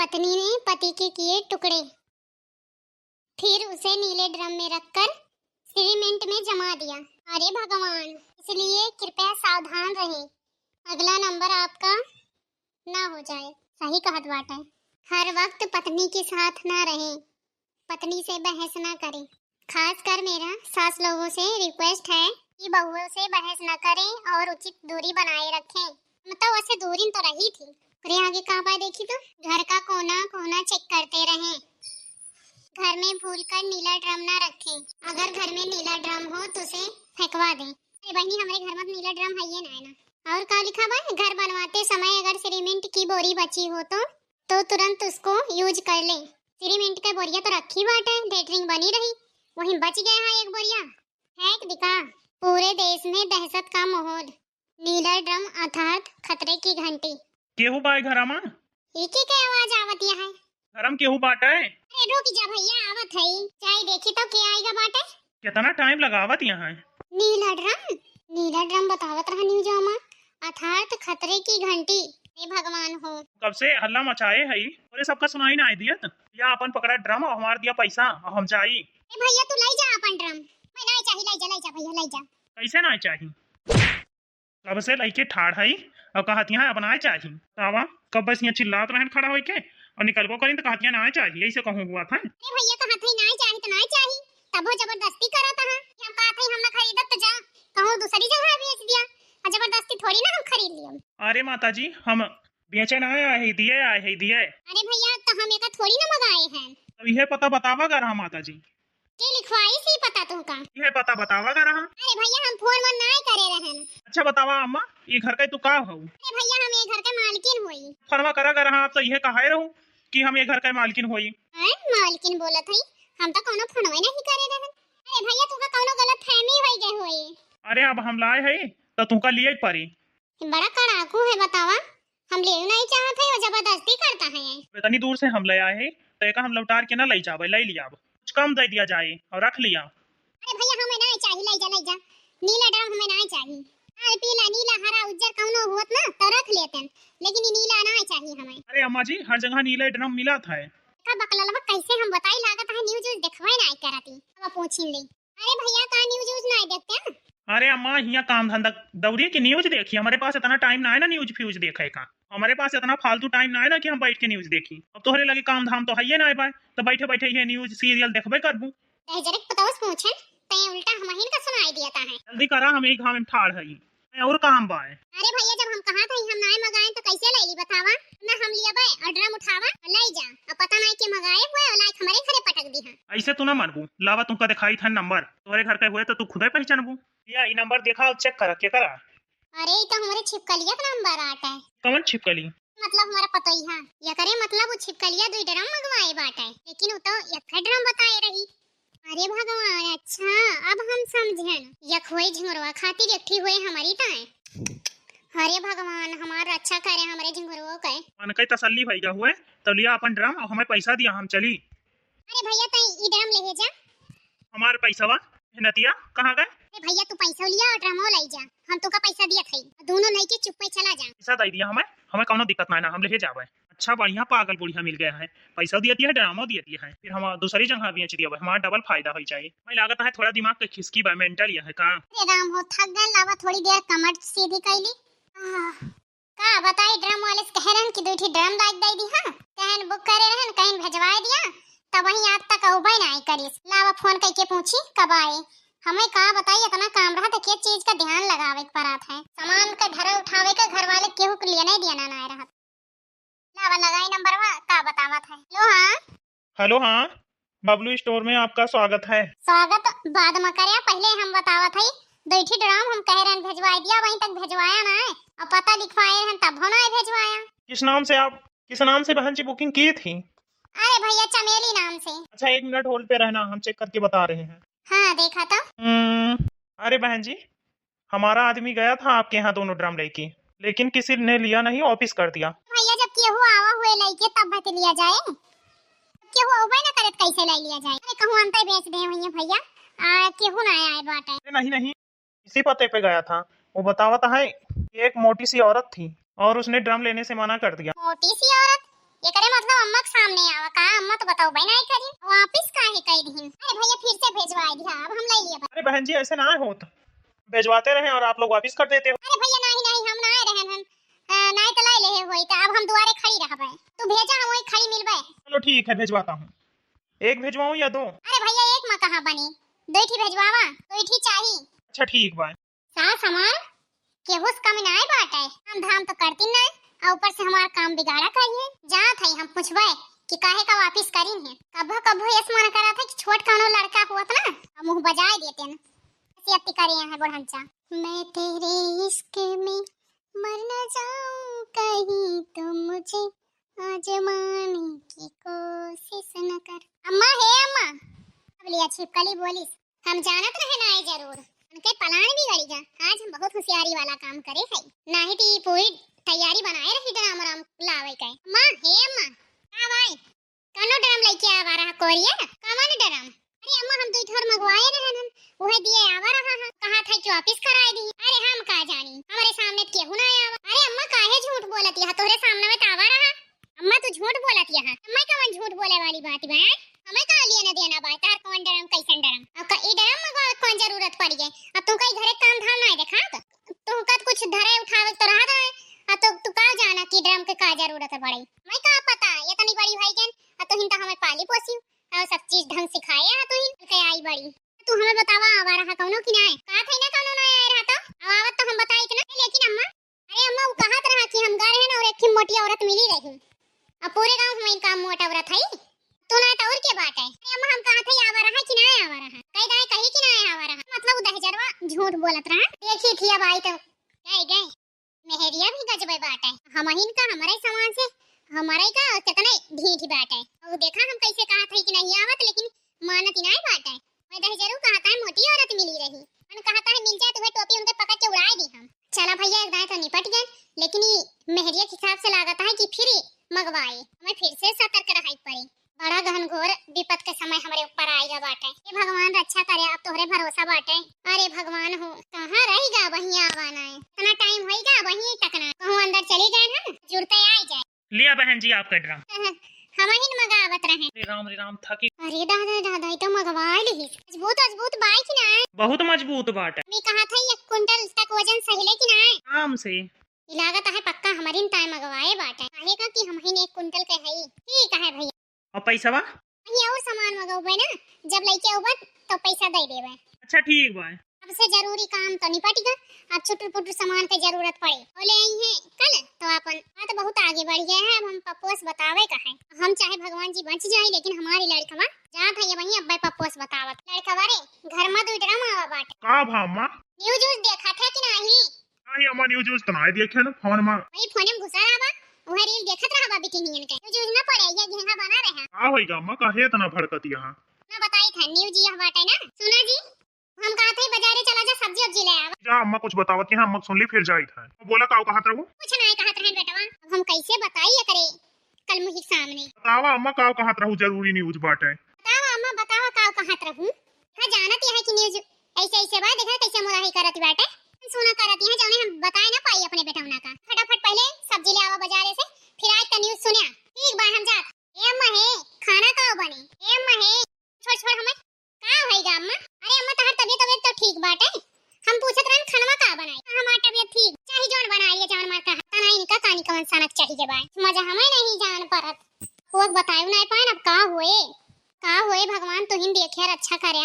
पत्नी ने पति के किए टुकड़े, फिर उसे नीले ड्रम में रखकर सीमेंट में जमा दिया। अरे भगवान, इसलिए कृपया सावधान रहें, अगला नंबर आपका ना हो जाए। सही कहत बाटे। हर वक्त पत्नी के साथ ना रहें, पत्नी से बहस ना करें। खासकर मेरा सास लोगों से रिक्वेस्ट है कि बहुओं से बहस न करें और उचित दूरी बनाए रखें। मतलब वैसे दूरी तो रही थी, अरे आगे कहाँ पाए देखी तो घर का कोना कोना चेक करते रहें। घर में भूलकर नीला ड्रम ना रखें। अगर घर में नीला ड्रम हो तो उसे फेंकवा दें। अरे बहनी, हमारे घर में नीला ड्रम है ये ना। और क्या लिखा हुआ है, घर बनवाते समय अगर सीमेंट की बोरी बची हो तो तुरंत उसको यूज कर ले। सीमेंट का बोरिया तो रखी बाटे, डेटरिंग बनी रही, वहीं बच गया है एक बोरिया, फेंक दिखा। पूरे देश में दहशत का माहौल, नीला ड्रम अर्थात खतरे की घंटी। केहू बाय घरमा? एक ही के आवाज आवत है। घरम केहू बाटे? अरे रुक जा भैया, आवत है। चाहे देखी तो क्या आएगा बाटे। कितना टाइम लगावत यहाँ? नीला ड्रम बतावत रहा न्यूज में, अर्थात खतरे की घंटी। हे भगवान हो, कब से हल्ला मचाए है और सबका सुनाई ना दियत। या अपन पकड़ा ड्रम और हमार दिया पैसा और हम जाई। ए भैया तू लाई जा अपन ड्रम। मैं नहीं चाहिए, लाई जा भैया लाई जा। कैसे ना चाहिए? कब से लइके ठाड़ है और कहतियां अपनाए चाहिए। तावा कब बस यहाँ चिल्लात रहन खड़ा होई के और निकलबो करिन तो कहतियां ना चाहिए। ऐसे कहूं हुआ था। ए भैया कहत है नहीं चाहिए तो नहीं चाहिए, तब वो जबरदस्ती करत है। हम कहत है हम ना खरीदत तो जा, कहूं दूसरी जगह बेच दिया और जबरदस्ती थोड़ी ना हम खरीद लियो। अरे माताजी, हम बेचे ना आए है, दिए आए है दिए। अरे भैया तो हम एका थोड़ी ना मंगाए हैं। अब यह पता बतावा कर रहा माताजी। के लिखवाई सी पता तुमका? यह पता बतावा कर रहा। अरे भैया हम फोन मन नहीं करे रहन। अच्छा बतावा अम्मा, ये घर का तू का हो? अरे भैया हम ये घर के मालकिन होई। फरमा करा कर रहा आप तो यह कहा रहूं कि हम ये घर का मालकिन होई। हैं मालकिन बोलत है, हम तो कोनो फोनवे नहीं करे रहन। अरे भैया तुका कोनो गलत फहमी होई गए होई। अरे अब हम लाए है तो तुमका लिए परी। बड़ा कड़ाकू है बतावा, हम ले नहीं चाहत है और जबरदस्ती करता है। इतनी दूर से हम ले आए हैं तो एक हम लौटार के ना ले जावे, ले लिया कुछ कम दे दिया जाए और रख लिया। अरे भैया हमें नहीं चाहिए, लाई जा। नीला ड्रम हमें नहीं चाहिए। लाल पीला नीला हरा उज्जर कौनो होत ना तो रख लेते, लेकिन ये नीला नहीं चाहिए हमें। अरे अम्मा जी, हर जगह नीले ड्रम मिला था। का बकललवा कैसे हम बताई, लागत है न्यूज़ देखवाई नहीं करती। अब पूछिन ले। अरे भैया का न्यूज़ नहीं देखते? अरे अम्मा, यहाँ काम धंधा दौड़िए कि न्यूज देखिए। हमारे पास इतना टाइम ना है ना न्यूज फ्यूज देखे का। हमारे पास इतना फालतू टाइम ना है ना कि हम बैठ के न्यूज देखी। अब तोहरे लगे काम धाम तो है ना पाए तो बैठे बैठे ये न्यूज सीरियल देखबे करबू। जरक पतोस पूछन तय उल्टा हमहिन का सुनाई दिया है। जल्दी करा, हम एक घाव में ठाड़ है और काम बा। अरे भैया जब हम कहा था हम नहीं मंगाए तो कैसे ले ली बतावा ना। हम लिया बे और ड्रम उठावा और ले जा, अब पता नहीं के मंगाए हुए और लाइक हमारे घरे पटक दी है। ऐसे तू ना मानबू। लावा तुमका दिखाई था नंबर, तोहरे घर का हुए तो तू खुद ही पहचानबू। या ये नंबर देखा और चेक करा के करा। अरे ये तो हमारे छिपकलिया का नंबर आता है। कौन छिपकली? मतलब हमारा पता ही है ये करे, मतलब वो छिपकलिया दो ड्रम मंगवाए बाटे, लेकिन वो तो एक ड्रम बताए रही। अरे भगवान, अच्छा अब हम समझन। यख हुए झिंगुरवा खातिर एकठी हुए हमारी ताए। अरे भगवान, हमारा रक्षा करे हमारे झिंगुरवो के। मन कई तसल्ली भई हुए तो लिया अपन ड्रम और हमें पैसा दिया, हम चली। अरे भैया तई ई ड्रम ले जा। हमारे पैसावा नतिया कहाँ गए? अरे भैया तू पैसा लिया और ड्रमो ले जा, हम तो का पैसा दिया थई, दोनों नहीं के चुप पे चला जा। पैसा दे दिया हमें, हमें कोनो दिक्कत ना है ना, हम ले जावे। अच्छा बढ़िया पागल बुढ़िया मिल गया है, पैसा दिया है ड्रामो दिया है, फिर हम दूसरी जगह बेच दिया, हमारा डबल फायदा हो जाए। मैं लागत है थोड़ा दिमाग के खिसकी बा, मेंटल है का। अरे राम हो, थक गए लावा थोड़ी देर कमर सीधी कैली। का बताई ड्रम वाले से कह रहन कि दूठी ड्रम लाइक दे दी। हां कहन बुक करे रहन, कहीं भेजवाए दिया तब वही आज तक उबई नहीं करिस। लावा फोन करके पूछी कब आए। हमें का बताई इतना काम रहा तो के चीज का ध्यान लगावे पड़त है। सामान का धरे उठावे का घर वाले केहू के लिए नहीं देना ना रहा। लावा लगाई नंबरवा का बतावत है। लो हां हेलो, हाँ बबलू स्टोर में आपका स्वागत है। स्वागत बाद में करे, पहले हम बतावत है। दूठी ड्रम हम कह रहन भेजवाए दिया, वहीं तक भेजवाया ना है और पता लिखवाए रहन तब हो ना भेजवाया। किस नाम से बहन जी बुकिंग की थी? अरे भैया चमेली नाम से। अच्छा 1 मिनट होल्ड पे रहना, हम चेक करके बता रहे हैं। हाँ देखा तो। अरे बहन जी, हमारा आदमी गया था आपके यहाँ दोनों ड्रम लेके, लेकिन किसी ने लिया नहीं, वापिस कर दिया। भैया जब केहू आवा हुए लेके तब भत लिया जाए, केहू उबे ना करत कैसे ले लिया जाए। अरे कहूं अंतर बेच दे भैया भैया आ केहू ना आए बाटे। नहीं, इसी पते पे गया था। वो बतावता है एक मोटी सी औरत थी और उसने ड्रम लेने से मना कर दिया। मोटी सी औरत? ये करे मतलब अम्मा अम्मा तो बताओ भाई नहीं करी वापस काहे कई दिन। अरे भैया फिर से भेजवाए दिया, अब हम ले लिए। अरे बहन जी ऐसे ना होता, भेजवाते रहे और आप लोग वापस कर देते हो। अरे भैया नहीं नहीं हम ना रहे हम नहीं तो लाई ले होई त अब हम दुआरे खड़ी रहबे, तू भेजा हम वही खड़ी मिलबे। चलो ठीक है भेजवाता हूँ। एक भेजवाऊँ या दो? अरे भैया एक में कहां बनी, दो ही भेजवावा, दो ही चाहिए। अच्छा ठीक बा। सारा सामान केहुस कम नहीं बाटे, हम धाम तो करती नहीं और ऊपर से हमारा काम बिगाड़ा करिए। जात है हम पूछबे कि काहे का वापस करीन है। कभो कभो यस मन करा था कि छोट कानो लड़का हुआ था ना, मुंह बजाए देते न ऐसी अति करे है बुढ़ंचा। मैं तेरे इश्क में मर न जाऊं कहीं, तो मुझे आजमाने की कोशिश न कर। अम्मा है अम्मा, अब लिया छिपकली बोली, हम जानत रहे ना जरूर उनके पलान भी गड़ीगा। आज हम बहुत होशियारी वाला काम करे है, नहीं तो पूरी तैयारी बनाए रही ड्राम राम लावे के। अम्मा हे अम्मा हां भाई कनो ड्राम लेके आवा रहा कोरिया कमन ड्राम। अरे अम्मा हम दो ठोर मंगवाए रहन, वह दिए आवा रहा है, कहा था कि वापस कराए दी। अरे हम का जानी, हमारे सामने केहू ना आवा। अरे अम्मा काहे झूठ बोलती है, तोरे सामने में तावा रहा। अम्मा तू झूठ बोलती है, अम्मा कौन झूठ बोले वाली बात बा, हमें का लिए न देना बा। तार कौन ड्राम कैसन ड्राम, अब का ई ड्राम मंगवा कौन जरूरत पड़ी है। अब तू कई घरे काम धाम नहीं देखा तू का कुछ धरे उठावे तो रहा है, अब तो तू का जाना कि ड्राम के का जरूरत पड़ी। मैं का पता इतनी बड़ी भाई जन, अब तो हिंता हमें पाली पोसी और सब चीज ढंग सिखाए है, तू हिन के आई बड़ी। तू हमें बतावा आवा रहा कौनो कि नहीं, का थे ना कौनो ना आए रहा तो आवत तो हम बताई कि ना। लेकिन अम्मा अरे अम्मा वो कहत रहा कि हम गए हैं ना और एक मोटी औरत मिली रही, अब पूरे गांव में इनका मोटा औरत है तो ना तो और के बात है। अरे अम्मा हम कहा थे आवा रहा कि नहीं आवा रहा, कई दाए कही कि नहीं आवा रहा, मतलब दहजरवा झूठ बोलत रहा। देखी थी अब आई तो गए गए मेहरिया भी गजबे बात है, हम हिन का हमारे सामान से हमारे का कितने ढीठ बात है। और देखा हम कैसे कहा था कि नहीं आवत, लेकिन मानत ही नहीं बात है। मैं दहजरू कहता है मोटी औरत मिली रही, मन कहता है मिल जाए तुम्हें टोपी उनके पकड़ के उड़ाए दी हम। चला भैया एक दाए तो निपट गए, लेकिन ये मेहरिया के हिसाब से लागत है कि फिर मंगवाए हमें फिर से सतर्क रहाई पड़ी। बड़ा गहन घोर विपत के समय हमारे ऊपर आएगा बाटे, ये भगवान रक्षा करे, अब तोहरे भरोसा बाटे। अरे भगवान हो कहाँ रहेगा, वहीं आवाना है, इतना टाइम होएगा वहीं तकना, कहूँ अंदर चली जाए ना जुड़ते आ जाए। लिया बहन जी आपका ड्राम। हम ही मंगावत रहे। रे राम थकी। अरे दादा दादा तो मंगवा ली, मजबूत मजबूत बाइक ना है, बहुत मजबूत बाट है। मैं कहा था 1 कुंटल तक वजन सही कि ना है, आराम से लागत है पक्का हमारी टाइम मंगवाए बाटे, काहे का कि हम ही 1 कुंटल के है। ठीक है भैया और पैसा बा ये और सामान मंगाओबे ना, जब लेके आऊबे तो पैसा दे देबे। अच्छा ठीक बा। अब से जरूरी काम तो निपटेगा, अब छोटू पुटू सामान की जरूरत पड़े बोले आई है कल तो अपन बात बहुत आगे बढ़ गया है। अब हम पप्पोस बतावे का है, हम चाहे भगवान जी बच जाए लेकिन हमारी लड़कवा जात है ये वही अब पप्पोस बतावत। लड़कवा रे घर में 2 ड्राम आवा बाटे का भामा न्यूज देखा था कि नहीं? नहीं अम्मा न्यूज तो नहीं देखे ना, फोन में वही फोन में घुसा रहा बा, वह रील देखत रहा बा बिकिनियन के न्यूज ना पड़े ये घेहा बना रहे हैं। का होएगा अम्मा काहे इतना भड़कत यहाँ ना बताई था न्यूज यह बाटे ना। सुना जी हम कहा थे बाजारे चला जा सब्जी वब्जी ले आवा। जा अम्मा कुछ बतावत कि अम्मा सुन ली फिर जाई था बोला का कहत रहू कुछ नहीं कहत रहे बेटवा, अब हम कैसे बताइए करे कल मुही सामने। बतावा अम्मा का कहत रहू जरूरी न्यूज बाटे। बताओ अम्मा बताओ का कहत रहूं। हां जानत है कि न्यूज ऐसे ऐसे बा देखा कैसे मुराही करत बाटे, सुना करत है जाने हम बताए ना पाई अपने बेटवना का। फटाफट पहले सब्जी ले आवा बाजारे से, फिर आज का न्यूज सुनिया। ठीक बा हम जात। ए अम्मा है खाना का बनी, ए अम्मा है छोड़ छोड़ हमें का होएगा अम्मा। अरे अम्मा तहर तबीयत तो ठीक बाटे, हम पूछत रहन खानवा का बनाई, हमार तबीयत ठीक चाहे जोन बनाई ले जान मार का तना इनका कानी कवन सनक चाहिए के बाय मजा हमें नहीं जान परत। वो बतायो नहीं पाए अब का होए भगवान तो हिन देखे रक्षा करे।